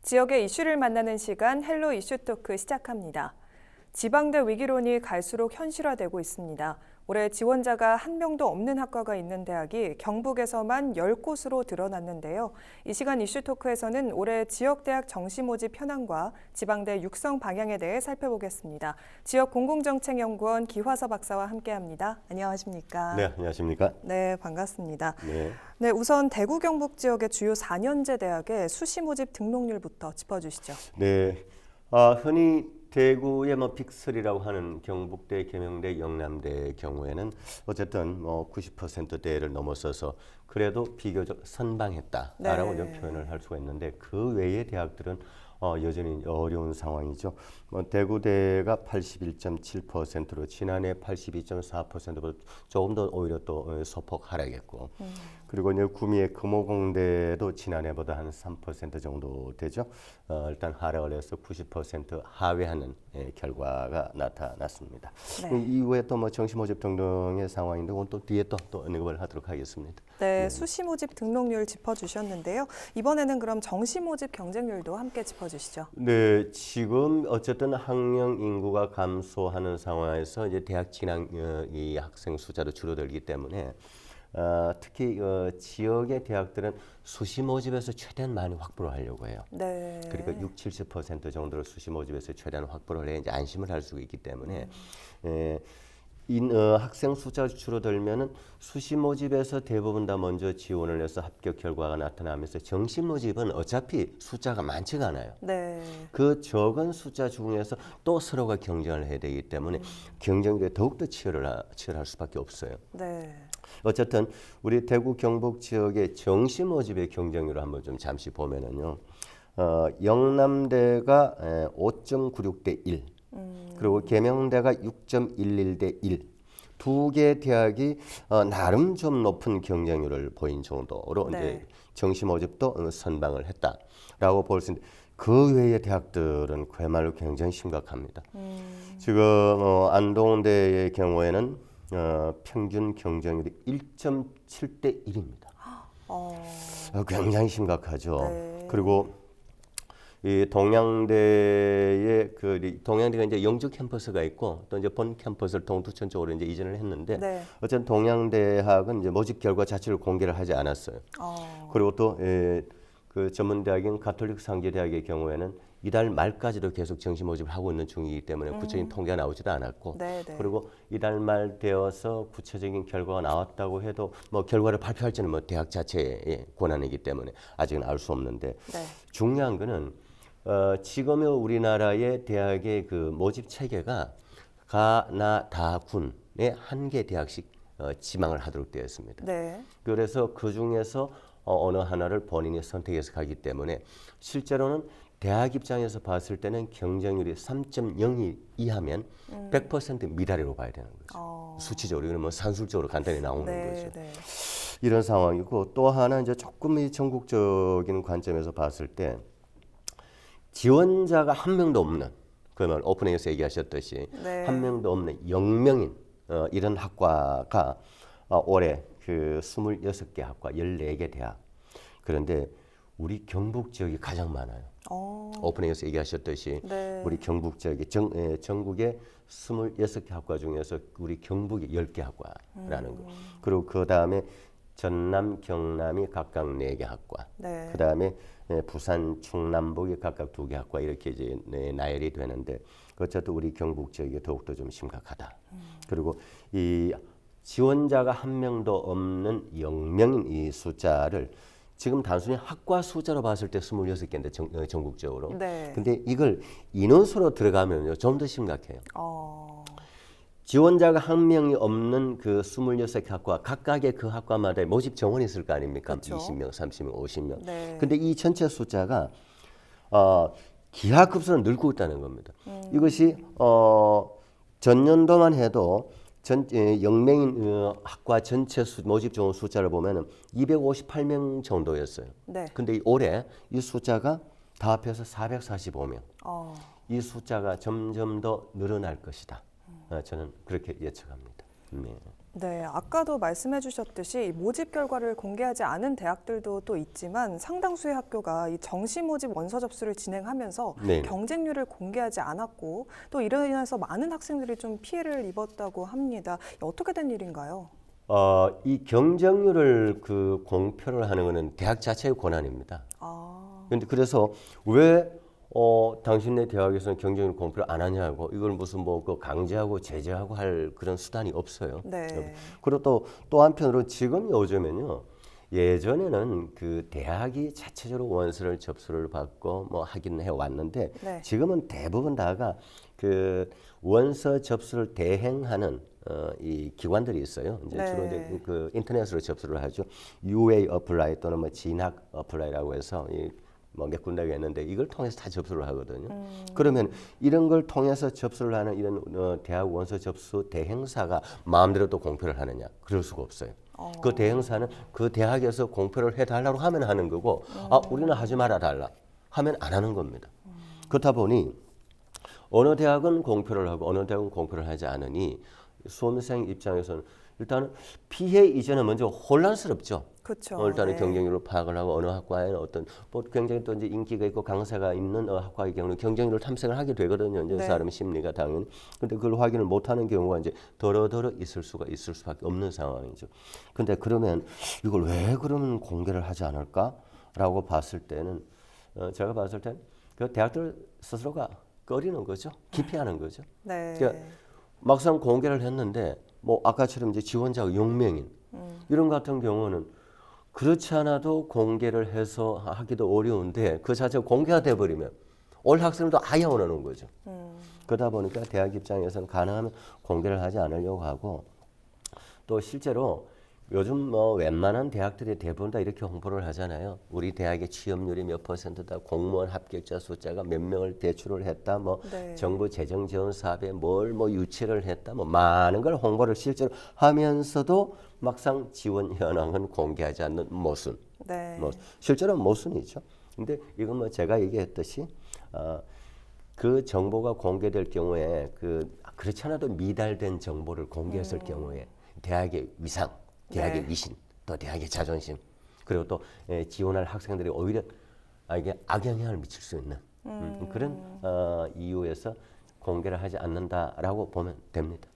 지역의 이슈를 만나는 시간 헬로 이슈 토크 시작합니다. 지방대 위기론이 갈수록 현실화되고 있습니다. 올해 지원자가 한 명도 없는 학과가 있는 대학이 경북에서만 10곳으로 드러났는데요. 이 시간 이슈 토크에서는 올해 지역대학 정시 모집 현황과 지방대 육성 방향에 대해 살펴보겠습니다. 지역공공정책연구원 기화서 박사와 함께합니다. 안녕하십니까? 네, 안녕하십니까? 네, 반갑습니다. 네. 네, 우선 대구 경북 지역의 주요 4년제 대학의 수시 모집 등록률부터 짚어주시죠. 네. 흔히 대구의 빅3라고 하는 경북대, 계명대, 영남대의 경우에는 어쨌든 90%대를 넘어서서 그래도 비교적 선방했다라고 네. 표현을 할 수가 있는데 그 외의 대학들은 여전히 어려운 상황이죠. 대구대가 81.7%로 지난해 82.4%보다 조금 더 오히려 또 소폭 하락했고, 그리고 이제 구미의 금호공대도 지난해보다 한 3% 정도 되죠. 일단 하락을 해서 90% 하회하는 결과가 나타났습니다. 네. 이후에 또 정시 모집 등등의 상황인데 그건 또 뒤에 또 언급을 하도록 하겠습니다. 네, 수시 모집 등록률 짚어주셨는데요. 이번에는 그럼 정시 모집 경쟁률도 함께 짚어주시죠. 네, 지금 어쨌든 학령 인구가 감소하는 상황에서 이제 대학 진학 이 학생 숫자도 줄어들기 때문에 특히 지역의 대학들은 수시 모집에서 최대한 많이 확보를 하려고 해요. 네. 그러니까 60~70% 정도를 수시 모집에서 최대한 확보를 해야 이제 안심을 할 수 있기 때문에 학생 숫자가 줄어들면은 수시 모집에서 대부분 다 먼저 지원을 해서 합격 결과가 나타나면서 정시 모집은 어차피 숫자가 많지가 않아요. 네. 그 적은 숫자 중에서 또 서로가 경쟁을 해야 되기 때문에 경쟁률이 더욱더 치열할 수밖에 없어요. 네. 어쨌든 우리 대구 경북 지역의 정시 모집의 경쟁률을 한번 좀 잠시 보면은요. 영남대가 5.96대 1, 그리고 계명대가 6.11대 1. 두 개 대학이 나름 좀 높은 경쟁률을 보인 정도로 네. 이제 정시 모집도 선방을 했다라고 볼 수 있는데 그 외의 대학들은 그야말로 굉장히 심각합니다. 지금 안동대의 경우에는 평균 경쟁률이 1.7대 1입니다. 굉장히 심각하죠. 네. 그리고 이 동양대의 동양대가 이제 영주 캠퍼스가 있고 또 이제 본 캠퍼스를 동두천 쪽으로 이제 이전을 했는데 네. 어쨌든 동양대학은 이제 모집 결과 자체를 공개를 하지 않았어요. 그리고 또 그 전문 대학인 가톨릭 상계대학의 경우에는 이달 말까지도 계속 정시 모집을 하고 있는 중이기 때문에 구체적인 통계가 나오지도 않았고, 네, 네. 그리고 이달 말 되어서 구체적인 결과가 나왔다고 해도 결과를 발표할지는 대학 자체의 권한이기 때문에 아직은 알 수 없는데 네. 중요한 거는 지금의 우리나라의 대학의 그 모집 체계가 가나다군에 한 개 대학씩 지망을 하도록 되어 있습니다. 네. 그래서 그 중에서 어느 하나를 본인이 선택해서 가기 때문에 실제로는 대학 입장에서 봤을 때는 경쟁률이 3.0이 이하면 100% 미달이라고 봐야 되는 거죠. 수치적으로 이거는 산술적으로 간단히 나오는 네. 거죠. 네. 이런 상황이고, 또 하나 이제 조금 이 전국적인 관점에서 봤을 때 지원자가 한 명도 없는, 그러면 오프닝에서 얘기하셨듯이 네. 한 명도 없는 영명인 이런 학과가 올해 그 26개 학과 14개 대학, 그런데 우리 경북 지역이 가장 많아요. 오프닝에서 얘기하셨듯이 네. 우리 경북 지역이 전국의 26개 학과 중에서 우리 경북이 10개 학과라는 거. 그리고 그 다음에 전남, 경남이 각각 4개 학과. 네. 그 다음에 부산, 충남북이 각각 2개 학과 이렇게 이제 나열이 되는데 어쨌든 우리 경북 지역이 더욱더 좀 심각하다. 그리고 이 지원자가 한 명도 없는 영명인 이 숫자를 지금 단순히 학과 숫자로 봤을 때 26개인데 전국적으로. 네. 근데 이걸 인원수로 들어가면요 좀 더 심각해요. 지원자가 한 명이 없는 그 26개 학과, 각각의 그 학과마다 모집 정원이 있을 거 아닙니까? 그렇죠. 20명, 30명, 50명. 네. 근데 이 전체 숫자가 기하급수로 늘고 있다는 겁니다. 이것이 전년도만 해도 영명인 학과 전체 모집 정원 숫자를 보면은 258명 정도였어요. 네. 근데 올해 이 숫자가 다 합해서 445명. 이 숫자가 점점 더 늘어날 것이다. 저는 그렇게 예측합니다. 네. 네, 아까도 말씀해 주셨듯이 모집 결과를 공개하지 않은 대학들도 또 있지만 상당수의 학교가 이 정시 모집 원서 접수를 진행하면서 네. 경쟁률을 공개하지 않았고 또 이로 인해서 많은 학생들이 좀 피해를 입었다고 합니다. 어떻게 된 일인가요? 이 경쟁률을 그 공표를 하는 것은 대학 자체의 권한입니다. 아, 그런데 그래서 왜 당신네 대학에서는 경쟁률 공표를 안 하냐고 이걸 무슨 뭐 그 강제하고 제재하고 할 그런 수단이 없어요. 네, 그리고 또 한편으로 지금 요즘에는요. 예전에는 그 대학이 자체적으로 원서를 접수를 받고 뭐 하긴 해 왔는데 네, 지금은 대부분 다가 그 원서 접수를 대행하는 이 기관들이 있어요. 이제 주로 이제 네. 그 인터넷으로 접수를 하죠. UA 어플라이 또는 뭐 진학 어플라이라고 해서 뭐 몇 군데가 있는데 이걸 통해서 다 접수를 하거든요. 그러면 이런 걸 통해서 접수를 하는 이런 대학 원서 접수 대행사가 마음대로 또 공표를 하느냐? 그럴 수가 없어요. 그 대행사는 그 대학에서 공표를 해달라고 하면 하는 거고, 우리는 하지 말아 달라 하면 안 하는 겁니다. 그렇다 보니 어느 대학은 공표를 하고 어느 대학은 공표를 하지 않으니 수험생 입장에서는 일단은 피해 이전에 먼저 혼란스럽죠. 그렇죠. 일단은 네. 경쟁률을 파악을 하고 어느 학과에는 어떤 뭐 굉장히 또 이제 인기가 있고 강사가 있는 학과의 경우는 경쟁률을 탐색을 하게 되거든요. 이제 네. 사람의 심리가 당연히. 근데 그걸 확인을 못하는 경우가 이제 더러더러 있을 수밖에 없는 상황이죠. 근데 그러면 이걸 왜 그러면 공개를 하지 않을까라고 봤을 때는 제가 봤을 땐 그 대학들 스스로가 꺼리는 거죠. 기피하는 거죠. 네. 그러니까 막상 공개를 했는데 뭐 아까처럼 이제 지원자가 0명인 이런 같은 경우는 그렇지 않아도 공개를 해서 하기도 어려운데 그 자체가 공개가 돼버리면 올 학생도 아예 안 오는 거죠. 그러다 보니까 대학 입장에서는 가능하면 공개를 하지 않으려고 하고 또 실제로 요즘 뭐 웬만한 대학들이 대부분 다 이렇게 홍보를 하잖아요. 우리 대학의 취업률이 몇 %다, 공무원 합격자 숫자가 몇 명을 대출을 했다, 뭐 네. 정부 재정 지원 사업에 뭘 뭐 유치를 했다, 뭐 많은 걸 홍보를 실제로 하면서도 막상 지원 현황은 공개하지 않는 모순. 네. 뭐 실제로는 모순이죠. 근데 이건 뭐 제가 얘기했듯이 그 정보가 공개될 경우에 그렇지 않아도 미달된 정보를 공개했을 경우에 대학의 위상, 대학의 네. 위신, 또 대학의 자존심, 그리고 또 지원할 학생들이 오히려 이게 악영향을 미칠 수 있는 그런 이유에서 공개를 하지 않는다라고 보면 됩니다.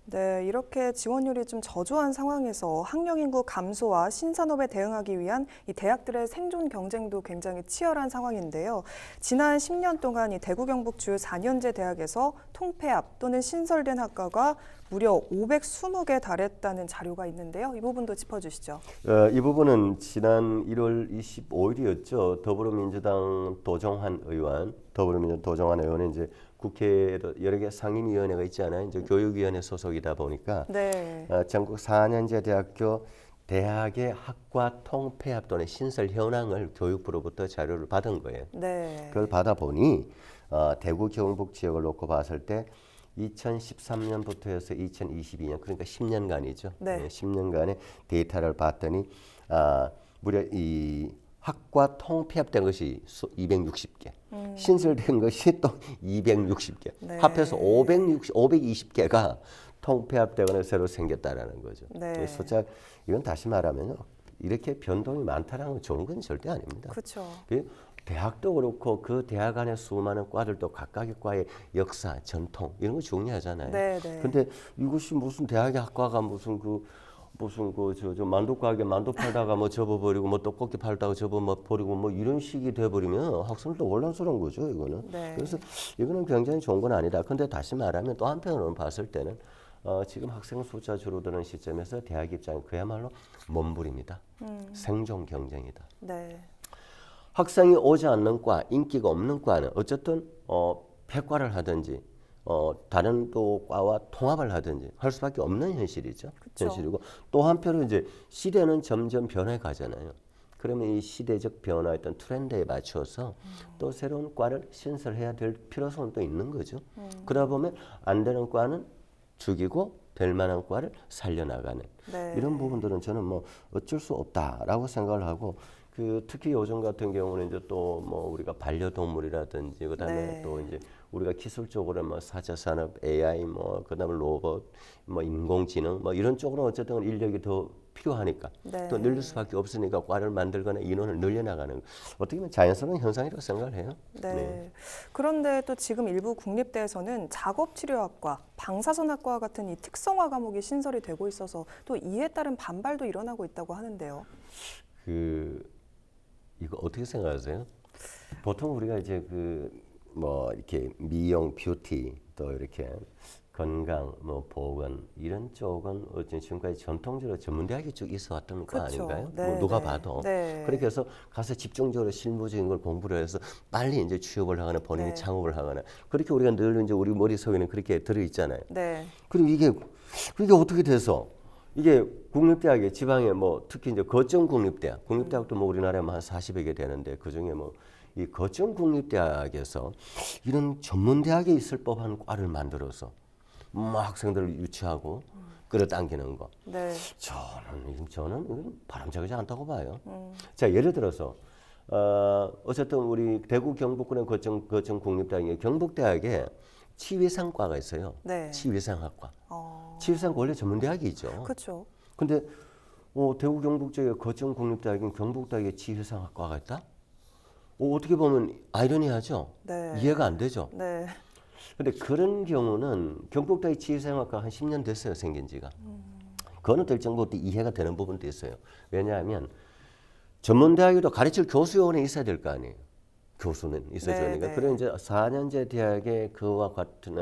네, 이렇게 지원율이 좀 저조한 상황에서 학령 인구 감소와 신산업에 대응하기 위한 이 대학들의 생존 경쟁도 굉장히 치열한 상황인데요. 지난 10년 동안 이 대구 경북 주요 4년제 대학에서 통폐합 또는 신설된 학과가 무려 520개 달했다는 자료가 있는데요. 이 부분도 짚어주시죠. 이 부분은 지난 1월 25일이었죠. 더불어민주당 도정환 의원은 이제 국회에도 여러 개 상임위원회가 있지 않아요. 이제 교육위원회 소속이다 보니까 네. 전국 4년제 대학교 대학의 학과 통폐합 또는 신설 현황을 교육부로부터 자료를 받은 거예요. 네. 그걸 받아보니 대구 경북 지역을 놓고 봤을 때 2013년부터 해서 2022년 그러니까 10년간이죠. 네. 10년간의 데이터를 봤더니 무려 이 학과 통폐합된 것이 260개, 신설된 것이 또 260개, 네. 합해서 520개가 통폐합되거나 새로 생겼다라는 거죠. 네. 숫자 이건 다시 말하면요, 이렇게 변동이 많다라는 건 좋은 건 절대 아닙니다. 그렇죠. 대학도 그렇고 그 대학 안에 수많은 과들도 각각의 과의 역사, 전통 이런 거 중요하잖아요. 네, 네. 근데 이것이 무슨 대학의 학과가 무슨 저 만두 가게 만두 팔다가 뭐 접어버리고 뭐 떡볶이 팔다가 접어버리고 뭐 이런 식이 돼버리면 학생들도 혼란스러운 거죠, 이거는. 네. 그래서 이거는 굉장히 좋은 건 아니다. 근데 다시 말하면 또 한편으로는 봤을 때는 지금 학생 숫자 줄어드는 시점에서 대학 입장은 그야말로 몸부림이다. 생존 경쟁이다. 네. 학생이 오지 않는 과, 인기가 없는 과는 어쨌든 폐과를 하든지 다른 또 과와 통합을 하든지 할 수밖에 없는 현실이죠. 그쵸. 현실이고 또 한편으로 이제 시대는 점점 변해 가잖아요. 그러면 이 시대적 변화 어떤 트렌드에 맞춰서 또 새로운 과를 신설해야 될 필요성은 또 있는 거죠. 그러다 보면 안 되는 과는 죽이고 될 만한 과를 살려나가는 네. 이런 부분들은 저는 뭐 어쩔 수 없다라고 생각을 하고 그 특히 요즘 같은 경우는 이제 또 뭐 우리가 반려동물이라든지 그다음에 네. 또 이제 우리가 기술적으로 뭐 4차 산업 AI 뭐 그다음에 로봇 뭐 인공지능 뭐 이런 쪽으로 어쨌든 인력이 더 필요하니까 네. 또 늘릴 수밖에 없으니까 과를 만들거나 인원을 늘려나가는 어떻게 보면 자연스러운 현상이라고 생각을 해요. 네. 그런데 또 지금 일부 국립대에서는 작업치료학과, 방사선학과 같은 이 특성화 과목이 신설이 되고 있어서 또 이에 따른 반발도 일어나고 있다고 하는데요. 그 이거 어떻게 생각하세요? 보통 우리가 이제 그 뭐 이렇게 미용, 뷰티 또 이렇게 건강, 뭐 보건 이런 쪽은 어쨌든 지금까지 전통적으로 전문대학이 쭉 있어왔던 거 그렇죠. 아닌가요? 네, 뭐 누가 네. 봐도 네. 그렇게 해서 가서 집중적으로 실무적인 걸 공부를 해서 빨리 이제 취업을 하거나 본인이 네. 창업을 하거나 그렇게 우리가 늘 이제 우리 머릿속에는 그렇게 들어 있잖아요. 네. 그리고 이게 어떻게 돼서 이게 국립대학에 지방에 뭐 특히 이제 거점 국립대학도 뭐 우리나라에 한 40여 개 되는데 그 중에 뭐 이 거점 국립대학에서 이런 전문대학에 있을 법한 과를 만들어서 뭐 학생들을 유치하고 끌어당기는 거. 네. 저는 이건 바람직하지 않다고 봐요. 자 예를 들어서 어쨌든 우리 대구 경북권의 거점 국립대학에 경북대학에 치위상과가 있어요. 네. 치위상학과. 어, 치위상 원래 전문대학이죠. 그렇죠. 근데 대구 경북 쪽에 거점 국립대학인 경북대학에 치위상학과가 있다? 어떻게 보면 아이러니하죠. 네. 이해가 안 되죠. 네. 근데 그런 경우는 경북대학 치위상학과 한 10년 됐어요, 생긴 지가. 그거는 될 정도로 이해가 되는 부분도 있어요. 왜냐하면 전문대학에도 가르칠 교수 요원이 있어야 될 거 아니에요. 교수는 있어야 네, 되니까. 네. 그런 이제 4년제 대학에 그와 같은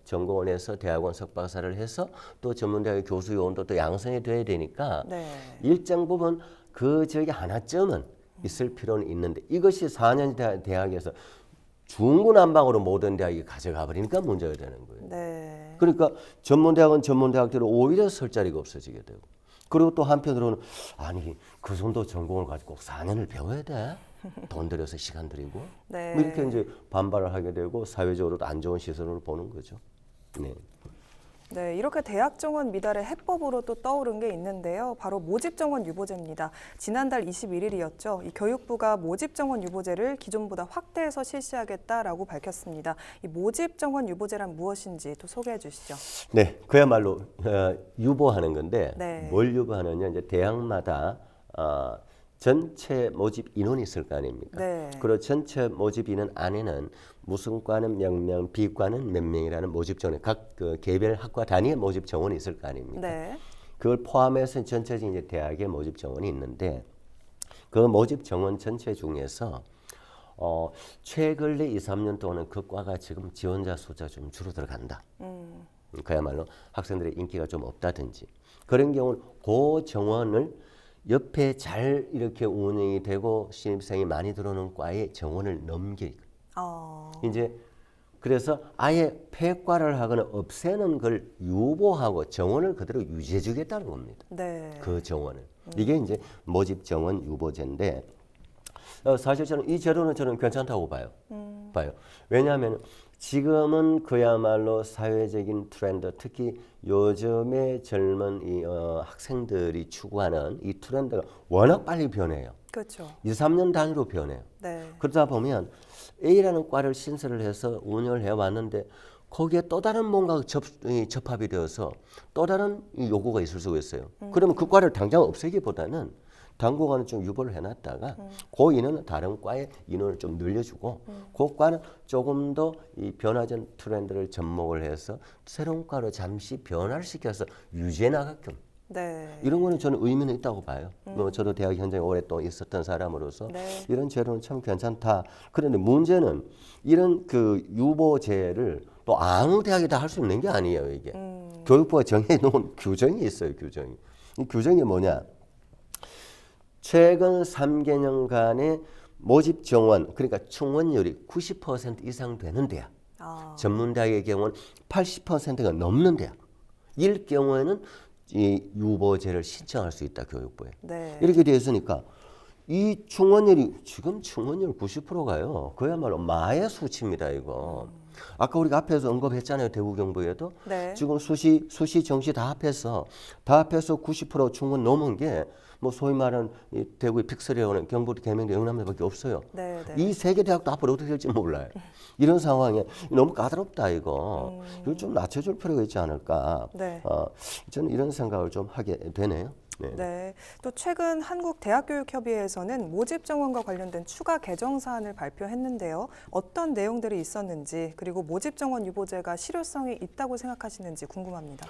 전공원에서 대학원 석박사를 해서 또 전문대학의 교수 요원도 또 양성이 돼야 되니까 네. 일정 부분 그 저기 하나쯤은 있을 필요는 있는데 이것이 4년 대학에서 중구난방으로 모든 대학이 가져가 버리니까 문제가 되는 거예요. 네. 그러니까 전문대학은 전문대학대로 오히려 설 자리가 없어지게 되고 그리고 또 한편으로는 아니 그 정도 전공을 가지고 꼭 4년을 배워야 돼? 돈 들여서 시간 들이고 네. 뭐 이렇게 이제 반발을 하게 되고 사회적으로도 안 좋은 시선으로 보는 거죠. 네. 네, 이렇게 대학 정원 미달의 해법으로 또 떠오른 게 있는데요. 바로 모집 정원 유보제입니다. 지난달 21일이었죠. 이 교육부가 모집 정원 유보제를 기존보다 확대해서 실시하겠다라고 밝혔습니다. 이 모집 정원 유보제란 무엇인지 또 소개해 주시죠. 네, 그야말로 유보하는 건데 네. 뭘 유보하느냐 이제 대학마다 전체 모집 인원이 있을 거 아닙니까? 네. 그리고 전체 모집 인원 안에는 무슨 과는 몇 명, 비과는 몇 명이라는 모집 정원, 각 그 개별 학과 단위의 모집 정원이 있을 거 아닙니까? 네. 그걸 포함해서 전체적인 이제 대학의 모집 정원이 있는데 그 모집 정원 전체 중에서 최근에 2, 3년 동안은 그 과가 지금 지원자 수가 좀 줄어들어간다. 그야말로 학생들의 인기가 좀 없다든지 그런 경우는 그 정원을 옆에 잘 이렇게 운영이 되고 신입생이 많이 들어오는 과에 정원을 넘기. 이제 그래서 아예 폐과를 하거나 없애는 걸 유보하고 정원을 그대로 유지해 주겠다는 겁니다. 네. 그 정원을. 이게 이제 모집 정원 유보제인데 사실 저는 이 제도는 저는 괜찮다고 봐요. 왜냐하면 지금은 그야말로 사회적인 트렌드, 특히 요즘의 젊은 이 학생들이 추구하는 이 트렌드가 워낙 빨리 변해요. 그렇죠. 2, 3년 단위로 변해요. 네. 그러다 보면 A라는 과를 신설을 해서 운영을 해왔는데 거기에 또 다른 뭔가 접합이 되어서 또 다른 요구가 있을 수가 있어요. 그러면 그 과를 당장 없애기보다는 당분간은 좀 유보를 해놨다가 그 인원은 다른 과의 인원을 좀 늘려주고 그 과는 조금 더 이 변화된 트렌드를 접목을 해서 새로운 과로 잠시 변화를 시켜서 유지해 나가끔 네. 이런 거는 저는 의미는 있다고 봐요. 뭐 저도 대학 현장에 오랫동안 있었던 사람으로서 네. 이런 제도는 참 괜찮다. 그런데 문제는 이런 그 유보제를 또 아무 대학이 다 할 수 있는 게 아니에요. 이게 교육부가 정해놓은 규정이 있어요. 규정이. 이 규정이 뭐냐? 최근 3개년간의 모집 정원, 그러니까 충원율이 90% 이상 되는 대학, 전문대학의 경우는 80%가 넘는 대학, 일 경우에는 이 유보제를 신청할 수 있다, 교육부에. 네. 이렇게 되어 있으니까 이 충원율이 지금 충원율 90%가요. 그야말로 마의 수치입니다, 이거. 아까 우리가 앞에서 언급했잖아요, 대구 경북에도. 네. 지금 수시 정시 다 합해서 90% 충원 넘은 게 뭐 소위 말하는 이 대구의 픽셀에 오는 경북, 계명대, 영남대밖에 없어요. 네, 네. 이 세 개 대학도 앞으로 어떻게 될지 몰라요. 이런 상황에 너무 까다롭다 이거. 이걸 좀 낮춰줄 필요가 있지 않을까. 네. 저는 이런 생각을 좀 하게 되네요. 네. 네. 또 최근 한국대학교육협의회에서는 모집 정원과 관련된 추가 개정 사안을 발표했는데요. 어떤 내용들이 있었는지 그리고 모집 정원 유보제가 실효성이 있다고 생각하시는지 궁금합니다.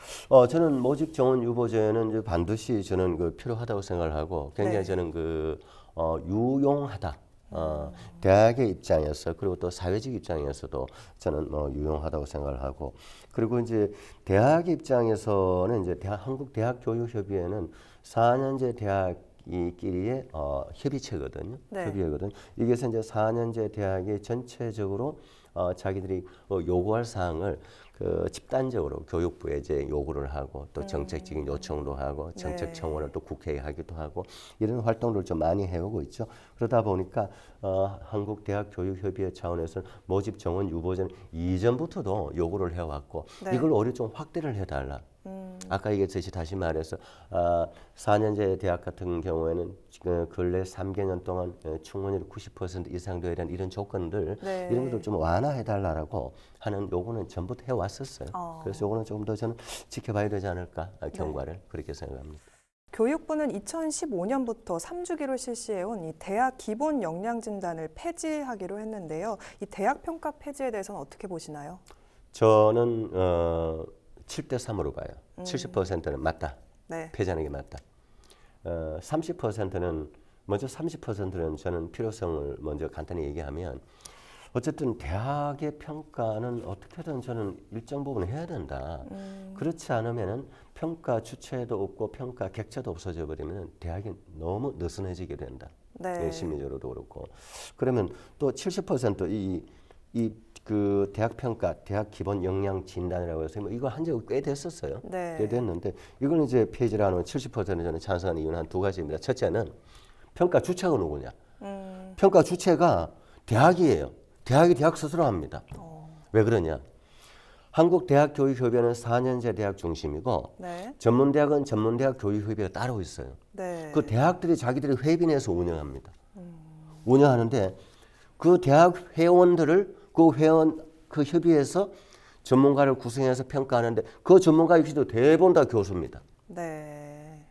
저는 모집 정원 유보제는 이제 반드시 저는 그 필요하다고 생각을 하고 굉장히 네. 저는 유용하다. 대학의 입장에서 그리고 또 사회적 입장에서도 저는 유용하다고 생각을 하고 그리고 이제 대학 입장에서는 이제 한국대학교육협의회는 4년제 대학이끼리의 협의체거든요. 네. 협의회거든. 이게서 이제 4년제 대학이 전체적으로 자기들이 요구할 사항을 그 집단적으로 교육부에 이제 요구를 하고 또 정책적인 요청도 하고 정책 청원을 또 국회에 하기도 하고 이런 활동들을 좀 많이 해오고 있죠. 그러다 보니까 한국대학교육협의회 차원에서 모집 정원 유보제는 이전부터도 요구를 해왔고 네. 이걸 오히려 좀 확대를 해달라. 아까 얘기했듯이 다시 말해서 4년제 대학 같은 경우에는 근래 3개년 동안 충원율이 90% 이상 되어야 되는 이런 조건들 네. 이런 것들 좀 완화해달라고 하는 요구는 전부터 해왔었어요. 그래서 요거는 조금 더 저는 지켜봐야 되지 않을까 경과를 그렇게 생각합니다. 교육부는 2015년부터 3주기로 실시해온 이 대학 기본 역량 진단을 폐지하기로 했는데요. 이 대학 평가 폐지에 대해서는 어떻게 보시나요? 저는 7대 3으로 봐요. 70%는 맞다. 네. 폐지하는 게 맞다. 30%는 먼저 30%는 저는 필요성을 먼저 간단히 얘기하면 어쨌든 대학의 평가는 어떻게든 저는 일정 부분 해야 된다. 그렇지 않으면은 평가 주체도 없고 평가 객체도 없어져 버리면 대학이 너무 느슨해지게 된다. 네. 심리적으로도 그렇고. 그러면 또 70% 그 대학 평가, 대학 기본 역량 진단이라고 해서 뭐 이거 한 지가 꽤 됐었어요. 네. 꽤 됐는데 이거는 이제 폐지를 하는 70%는 저는 찬성하는 이유는 한 두 가지입니다. 첫째는 평가 주체가 누구냐? 평가 주체가 대학이에요. 대학이 대학 스스로 합니다. 왜 그러냐? 한국대학교육협의회는 4년제 대학 중심이고 네. 전문대학은 전문대학 교육협의회가 따로 있어요. 네. 그 대학들이 자기들이 회비내서 운영합니다. 운영하는데 그 대학 회원들을 그 회원 그 협의회에서 전문가를 구성해서 평가하는데 그 전문가 역시도 대부분 다 교수입니다. 네.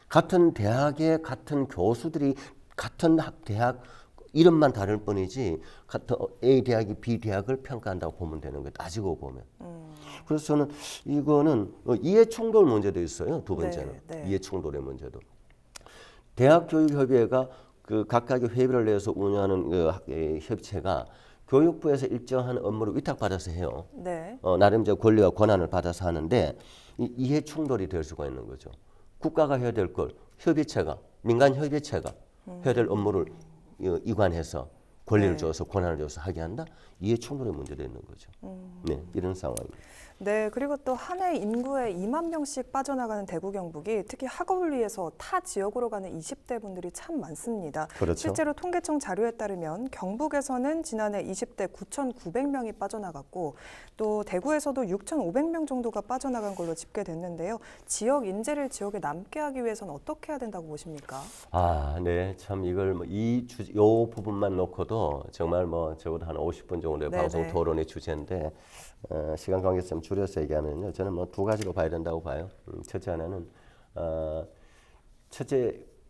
같은 대학의 같은 교수들이 같은 대학 이름만 다를 뿐이지 같은 A 대학이 B 대학을 평가한다고 보면 되는 거예요. 따지고 보면. 그래서 저는 이거는 이해 충돌 문제도 있어요. 두 번째는 네. 이해 충돌의 문제도. 대학교육협의회가 그 각각의 회비를 내서 운영하는 그 협체가 교육부에서 일정한 업무를 위탁받아서 해요. 네. 나름 저 권리와 권한을 받아서 하는데 이해 충돌이 될 수가 있는 거죠. 국가가 해야 될 걸 협의체가 민간 협의체가 해야 될 업무를 이관해서 권리를 네. 줘서 권한을 줘서 하게 한다. 이해 충돌의 문제도 있는 거죠. 네, 이런 상황입니다. 네, 그리고 또 한 해 인구에 2만 명씩 빠져나가는 대구 경북이 특히 학업을 위해서 타 지역으로 가는 20대 분들이 참 많습니다. 그렇죠. 실제로 통계청 자료에 따르면 경북에서는 지난해 20대 9,900명이 빠져나갔고 또 대구에서도 6,500명 정도가 빠져나간 걸로 집계됐는데요. 지역 인재를 지역에 남게 하기 위해서는 어떻게 해야 된다고 보십니까? 네, 참 이걸 요 부분만 놓고도 정말 적어도 한 50분 정도의 네네. 방송 토론의 주제인데 시간 관계에서 좀 줄여서 얘기하면요, 저는 두 가지로 봐야 된다고 봐요. 첫째 하나는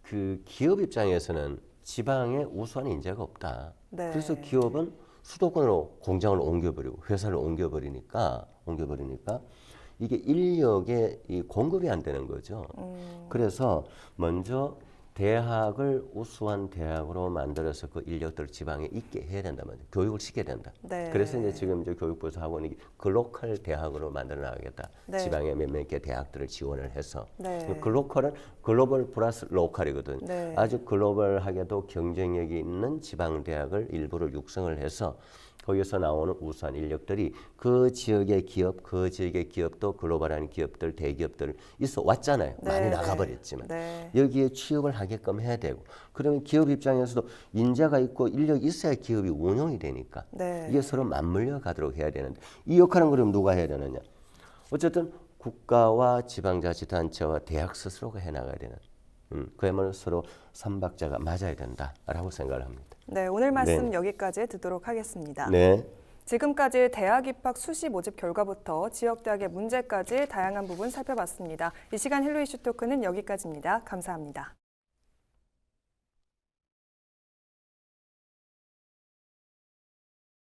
그 기업 입장에서는 지방에 우수한 인재가 없다. 네. 그래서 기업은 수도권으로 공장을 옮겨버리고 회사를 옮겨버리니까 이게 인력의 이 공급이 안 되는 거죠. 그래서 먼저 대학을 우수한 대학으로 만들어서 그 인력들을 지방에 있게 해야 된단 말이에요. 교육을 시켜야 된다. 네. 그래서 이제 지금 이제 교육부에서 하고 있는 게 글로컬 대학으로 만들어 나가겠다. 네. 지방에 몇몇 개 대학들을 지원을 해서 네. 글로컬은 글로벌 플러스 로컬이거든. 네. 아주 글로벌하게도 경쟁력이 있는 지방 대학을 일부를 육성을 해서 거기서 나오는 우수한 인력들이 그 지역의 기업, 그 지역의 기업도 글로벌한 기업들, 대기업들 있어 왔잖아요. 네, 많이 네. 나가버렸지만 네. 여기에 취업을 하게끔 해야 되고 그러면 기업 입장에서도 인재가 있고 인력이 있어야 기업이 운영이 되니까 네. 이게 서로 맞물려 가도록 해야 되는데 이 역할은 그럼 누가 해야 되느냐? 어쨌든 국가와 지방자치단체와 대학 스스로가 해나가야 되는 그야말로 서로 삼박자가 맞아야 된다라고 생각을 합니다. 네, 오늘 말씀 네. 여기까지 듣도록 하겠습니다. 네. 지금까지 대학 입학 수시 모집 결과부터 지역 대학의 문제까지 다양한 부분 살펴봤습니다. 이 시간 헬로 이슈 토크는 여기까지입니다. 감사합니다.